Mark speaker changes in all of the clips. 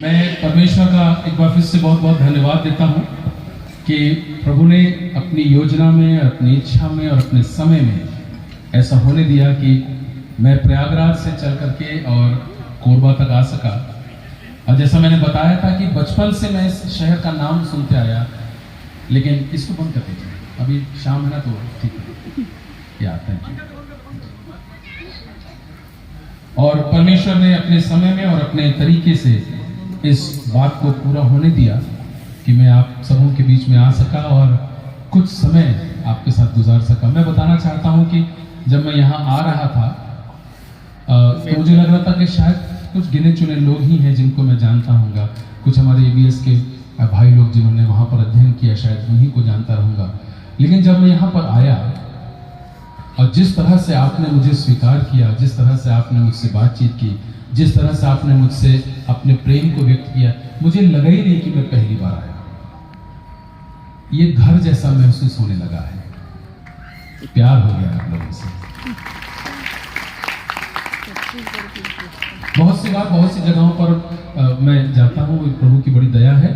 Speaker 1: मैं परमेश्वर का एक बार फिर से बहुत बहुत धन्यवाद देता हूँ कि प्रभु ने अपनी योजना में, अपनी इच्छा में और अपने समय में ऐसा होने दिया कि मैं प्रयागराज से चल करके और कोरबा तक आ सका। और जैसा मैंने बताया था कि बचपन से मैं इस शहर का नाम सुनते आया, लेकिन इसको बंद कर दीजिए, अभी शाम है ना, तो ठीक है, या थैंक यू। और परमेश्वर ने अपने समय में और अपने तरीके से इस बात को पूरा होने दिया कि मैं आप सबों के बीच में आ सका और कुछ समय आपके साथ गुजार सका। मैं बताना चाहता हूं कि जब मैं यहाँ आ रहा था तो मुझे लग रहा था कि शायद कुछ गिने चुने लोग ही हैं जिनको मैं जानता हूँगा, कुछ हमारे ABS के भाई लोग जिन्होंने वहाँ पर अध्ययन किया शायद उन्हीं को जानता रहूँगा। लेकिन जब मैं यहाँ पर आया और जिस तरह से आपने मुझे स्वीकार किया, जिस तरह से आपने मुझसे बातचीत की, जिस तरह से आपने मुझसे अपने प्रेम को व्यक्त किया, मुझे लगा ही नहीं कि मैं पहली बार आया। ये घर जैसा महसूस होने लगा है, प्यार हो गया आप लोगों से। बहुत सी बार बहुत सी जगहों पर मैं जाता हूँ, प्रभु की बड़ी दया है,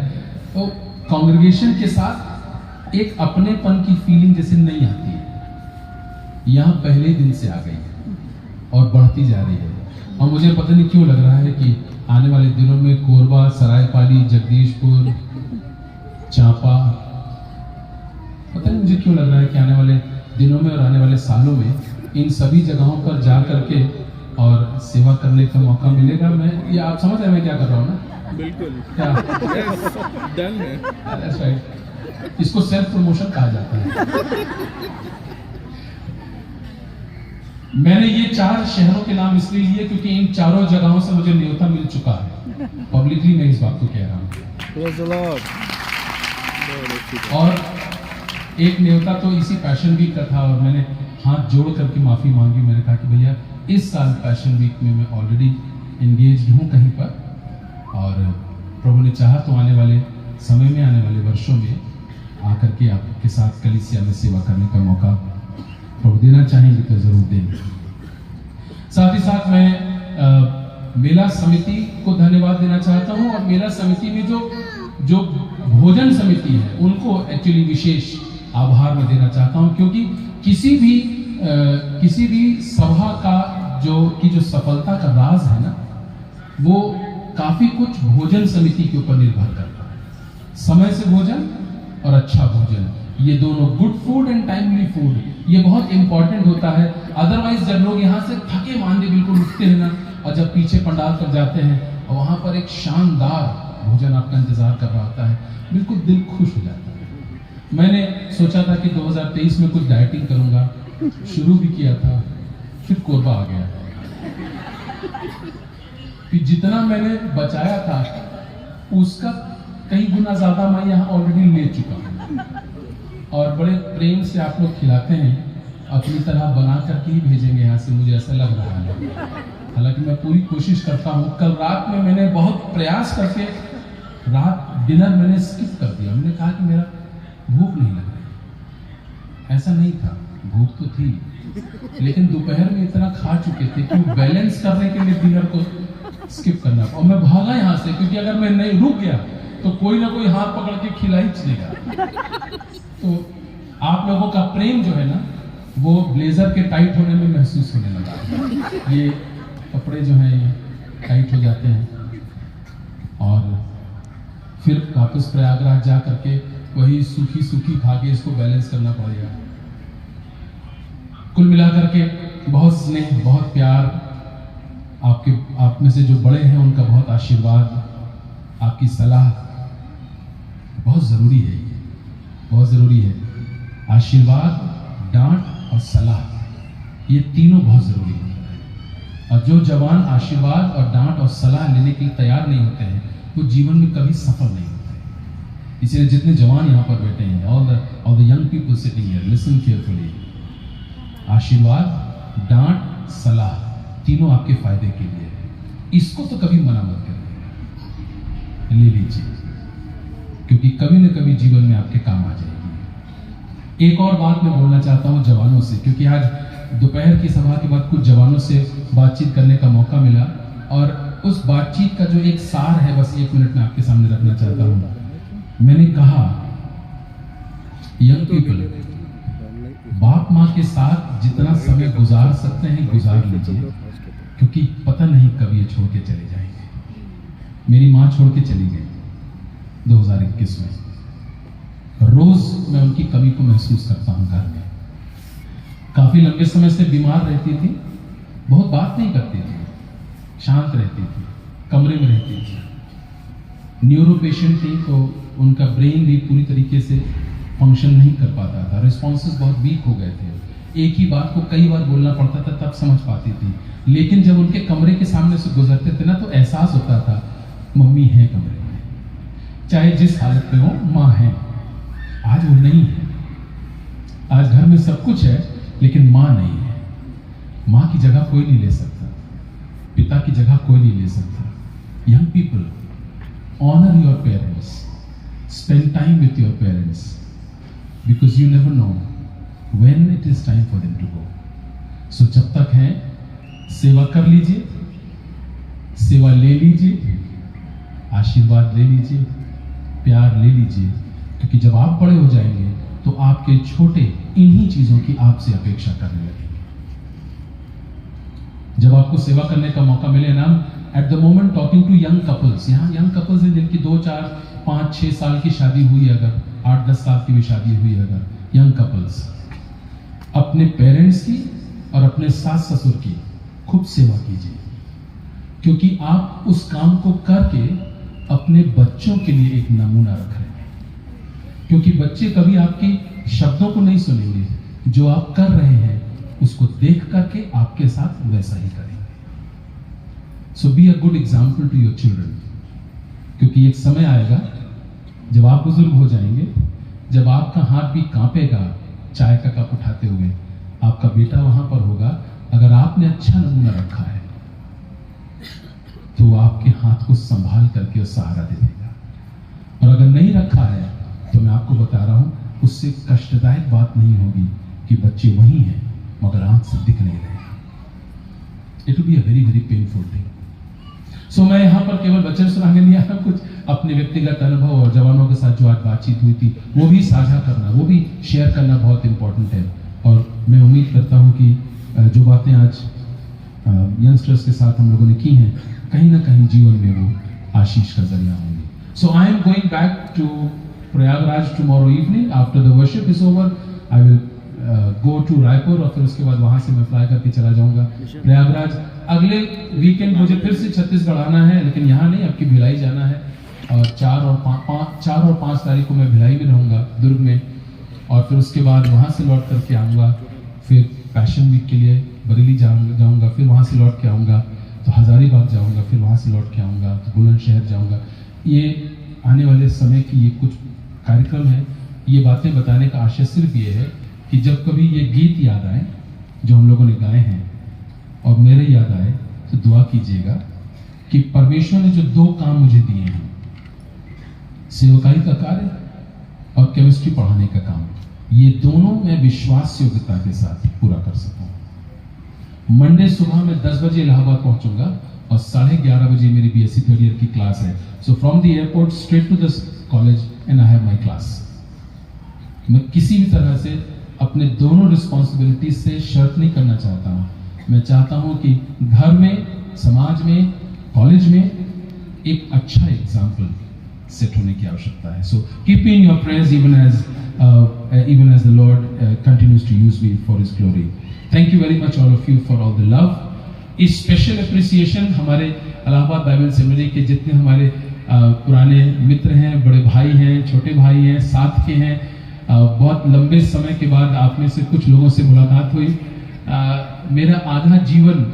Speaker 1: तो कांग्रेगेशन के साथ एक अपनेपन की फीलिंग जैसे नहीं आती है। यहाँ पहले दिन से आ गई है और बढ़ती जा रही है। और मुझे पता नहीं क्यों लग रहा है कि आने वाले दिनों में कोरबा, सरायपाली, जगदीशपुर, चांपा, पता नहीं मुझे क्यों लग रहा है कि आने वाले दिनों में और आने वाले सालों में इन सभी जगहों पर जा करके और सेवा करने का मौका मिलेगा। मैं ये आप समझ रहे हैं मैं क्या कर रहा हूँ ना?
Speaker 2: बिल्कुल
Speaker 1: क्या
Speaker 2: डन है।
Speaker 1: That's right. इसको सेल्फ प्रमोशन कहा जाता है। मैंने ये 4 शहरों के नाम इसलिए लिए क्योंकि इन चारों जगहों से मुझे न्योता मिल चुका है। पब्लिकली मैं इस बात को कह रहा हूँ।
Speaker 2: Praise the Lord।
Speaker 1: और एक न्योता तो इसी पैशन वीक का था और मैंने हाथ जोड़ करके माफी मांगी। मैंने कहा कि भैया इस साल पैशन वीक में मैं ऑलरेडी एंगेज्ड हूँ कहीं पर, और प्रभु ने चाहा तो आने वाले समय में, आने वाले वर्षों में आकर के आपके साथ कलीसिया में सेवा करने का मौका प्रभु देना चाहेंगे तो जरूर देंगे। साथ ही साथ मैं मेला समिति को धन्यवाद देना चाहता हूं, और मेला समिति में जो भोजन समिति है उनको एक्चुअली विशेष आभार मैं देना चाहता हूं, क्योंकि किसी भी सभा का जो सफलता का राज है ना, वो काफी कुछ भोजन समिति के ऊपर निर्भर करता है। समय से भोजन और अच्छा भोजन, ये दोनों, good food and timely food, ये बहुत इंपॉर्टेंट होता है। अदरवाइज जब लोग यहाँ से थके मांदे बिल्कुल उठते हैं ना, और जब पीछे पंडाल पर जाते हैं और वहां पर एक शानदार भोजन आपका इंतजार कर रहा होता है, बिल्कुल दिल खुश हो जाता है। मैंने सोचा था कि 2023 में कुछ डाइटिंग करूंगा, शुरू भी किया था, फिर कोरबा आ गया। फिर जितना मैंने बचाया था उसका कई गुना ज्यादा मैं यहाँ ऑलरेडी ले चुका हूँ, और बड़े प्रेम से आप लोग खिलाते हैं, अपनी तरह बना करके ही भेजेंगे यहाँ से, मुझे ऐसा लग रहा है। हालांकि मैं पूरी कोशिश करता हूँ। कल रात में मैंने बहुत प्रयास करके रात डिनर मैंने स्किप कर दिया। मैंने कहा कि मेरा भूख नहीं लग रही। ऐसा नहीं था, भूख तो थी, लेकिन दोपहर में इतना खा चुके थे कि बैलेंस करने के लिए डिनर को स्किप करना, और मैं भागा यहाँ से, क्योंकि अगर मैं नहीं रुक गया तो कोई ना कोई हाथ पकड़ के खिला ही चलेगा। तो आप लोगों का प्रेम जो है ना, वो ब्लेजर के टाइट होने में महसूस होने लगा। ये कपड़े जो हैं ये टाइट हो जाते हैं, और फिर वापस प्रयागराज जा करके वही सूखी सूखी खा के इसको बैलेंस करना पड़ेगा। कुल मिलाकर के बहुत स्नेह, बहुत प्यार, आप में से जो बड़े हैं उनका बहुत आशीर्वाद, आपकी सलाह बहुत जरूरी है, बहुत जरूरी है। आशीर्वाद, डांट और सलाह, ये तीनों बहुत जरूरी है। और जो जवान आशीर्वाद और डांट और सलाह लेने के लिए तैयार नहीं होते हैं, वो जीवन में कभी सफल नहीं होते। इसलिए जितने जवान यहाँ पर बैठे हैं, all the young people sitting here, listen carefully. आशीर्वाद, डांट, सलाह, तीनों आपके फायदे के लिए है। इसको तो कभी मना मत करिए, ले लीजिए, क्योंकि कभी न कभी जीवन में आपके काम आ जाएगी। एक और बात मैं बोलना चाहता हूँ जवानों से, क्योंकि आज दोपहर की सभा के बाद कुछ जवानों से बातचीत करने का मौका मिला, और उस बातचीत का जो एक सार है बस 1 मिनट में आपके सामने रखना चाहता हूं। मैंने कहा, यंग पीपल, बाप माँ के साथ जितना समय गुजार सकते हैं गुजार लीजिए, क्योंकि पता नहीं कब ये छोड़ के चले जाएंगे। मेरी माँ छोड़ के चली गई 2021 में। रोज मैं उनकी कमी को महसूस करता हूं। घर में काफी लंबे समय से बीमार रहती थी, बहुत बात नहीं करती थी, शांत रहती थी, कमरे में रहती थी। न्यूरो पेशेंट थी, तो उनका ब्रेन भी पूरी तरीके से फंक्शन नहीं कर पाता था, रिस्पॉन्सेस बहुत वीक हो गए थे। एक ही बात को कई बार बोलना पड़ता था तब समझ पाती थी। लेकिन जब उनके कमरे के सामने से गुजरते थे ना, तो एहसास होता था मम्मी है कमरे में, चाहे जिस हालत में हो माँ है। आज वो नहीं है। आज घर में सब कुछ है लेकिन माँ नहीं है। माँ की जगह कोई नहीं ले सकता, पिता की जगह कोई नहीं ले सकता। Young people, honour your parents, spend time with your parents, because you never know when it is time for them to go. So जब तक है सेवा कर लीजिए, सेवा ले लीजिए, आशीर्वाद ले लीजिए, प्यार ले लीजिए, क्योंकि जब आप बड़े हो जाएंगे तो आपके छोटे इन्हीं चीजों की आपसे अपेक्षा करने लगेंगे। जब आपको सेवा करने का मौका मिले ना, at the moment talking to young couples, यहाँ यंग कपल्स हैं जिनकी 2, 4, 5, 6 साल की शादी हुई, अगर 8, 10 साल की भी शादी हुई, अगर यंग कपल्स अपने पेरेंट्स की और अपने सास ससुर की खूब सेवा कीजिए, क्योंकि आप उस काम को करके अपने बच्चों के लिए एक नमूना रख रहे हैं। क्योंकि बच्चे कभी आपकी शब्दों को नहीं सुनेंगे, जो आप कर रहे हैं उसको देख करके आपके साथ वैसा ही करेंगे। So be a good example to your children, क्योंकि एक समय आएगा जब आप बुजुर्ग हो जाएंगे, जब आपका हाथ भी कांपेगा चाय का कप उठाते हुए, आपका बेटा वहां पर होगा। अगर आपने अच्छा नमूना रखा है तो वो आपके हाथ को संभाल करके सहारा दे देगा, और अगर नहीं रखा है तो मैं आपको बता रहा हूं, उससे कष्टदायक बात नहीं होगी कि बच्चे वही हैं मगर आंख से दिख नहीं रहे। It will be a very very painful thing. So मैं यहाँ पर केवल वचन सुनाने नहीं आया, कुछ अपने व्यक्तिगत अनुभव और जवानों के साथ जो आज बातचीत हुई थी वो भी साझा करना, वो भी शेयर करना बहुत इंपॉर्टेंट है। और मैं उम्मीद करता हूँ कि जो बातें आज यंगस्टर्स के साथ हम लोगों ने की हैं, कहीं ना कहीं जीवन में वो आशीष का जरिया होंगी। So I am going back to Prayagraj tomorrow evening after the worship is over. I will go to Raipur, और फिर उसके बाद वहां से मैं फ्लाई करके चला जाऊंगा प्रयागराज। अगले वीकेंड मुझे फिर से छत्तीसगढ़ आना है, लेकिन यहाँ नहीं, आपकी भिलाई जाना है। और 4 और 5 तारीख को मैं भिलाई में रहूंगा, दुर्ग में, और फिर उसके बाद वहां से लौट करके आऊंगा। फिर पैशन वीक के लिए बरेली जाऊंगा, फिर वहां से लौट के आऊंगा तो हजारीबाग जाऊंगा, फिर वहां से लौट के आऊंगा तो बुलंदशहर जाऊंगा। ये आने वाले समय की ये कुछ कार्यक्रम है। ये बातें बताने का आशय सिर्फ ये है कि जब कभी ये गीत याद आए जो हम लोगों ने गाए हैं और मेरे याद आए, तो दुआ कीजिएगा कि परमेश्वर ने जो 2 काम मुझे दिए हैं, सेवकाई का कार्य और केमिस्ट्री पढ़ाने का काम, ये दोनों मैं विश्वास योग्यता के साथ पूरा कर सकूं। मंडे सुबह मैं 10 बजे इलाहाबाद पहुंचूंगा और 11:30 बजे मेरी बीएससी 3rd ईयर की क्लास है। So from the airport straight to the college and I have my class. मैं किसी भी तरह से अपने दोनों रिस्पॉन्सिबिलिटी से शर्त नहीं करना चाहता हूं। मैं चाहता हूं कि घर में, समाज में, कॉलेज में एक अच्छा एग्जाम्पल सेट होने की आवश्यकता है। So keep in your prayers even as the Lord continues to use me for His glory. Thank you very much all of you for all the love. इस स्पेशल अप्रिसिएशन हमारे Allahabad Bible seminary के जितने हमारे पुराने मित्र हैं, बड़े भाई हैं, छोटे भाई हैं, साथ के हैं, बहुत लंबे समय के बाद आप में से कुछ लोगों से मुलाकात हुई। मेरा आधा जीवन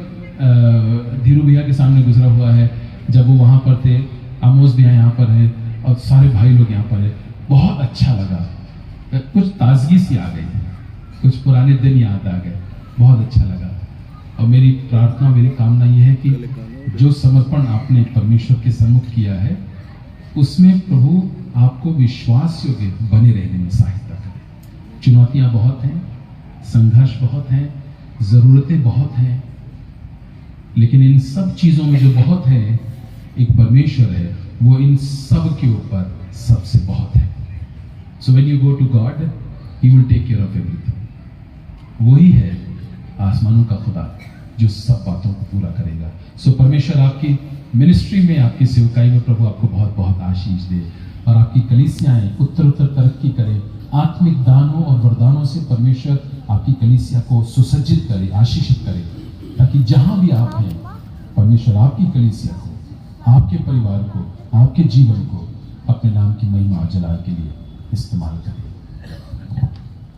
Speaker 1: धीरू भैया के सामने गुजरा हुआ है, जब वो वहाँ पर थे। आमोस भैया यहाँ पर है और सारे भाई लोग यहाँ पर है। बहुत अच्छा लगा, कुछ ताजगी सी आ गई, कुछ पुराने दिन याद आ गए, बहुत अच्छा लगा। और मेरी प्रार्थना, मेरी कामना यह है कि जो समर्पण आपने परमेश्वर के सम्मुख किया है, उसमें प्रभु आपको विश्वास योग्य बने रहने में सहायता करे। चुनौतियां बहुत हैं, संघर्ष बहुत हैं, जरूरतें बहुत हैं, लेकिन इन सब चीजों में जो बहुत है, एक परमेश्वर है, वो इन सब के ऊपर सबसे बहुत है। So when you go to God, he will take care of everything. वही है आसमानों का खुदा जो सब बातों को पूरा करेगा। सो परमेश्वर आपकी मिनिस्ट्री में, आपकी सेवकाई में प्रभु आपको बहुत बहुत आशीष दे, और आपकी कलीसियाएं उत्तर उत्तर तरक्की करे। आत्मिक दानों और वरदानों से परमेश्वर आपकी कलीसिया को सुसज्जित करे, आशीषित करे, ताकि जहां भी आप हैं परमेश्वर आपकी कलीसिया को, आपके परिवार को, आपके जीवन को अपने नाम की महिमा और जलाल के लिए इस्तेमाल करे।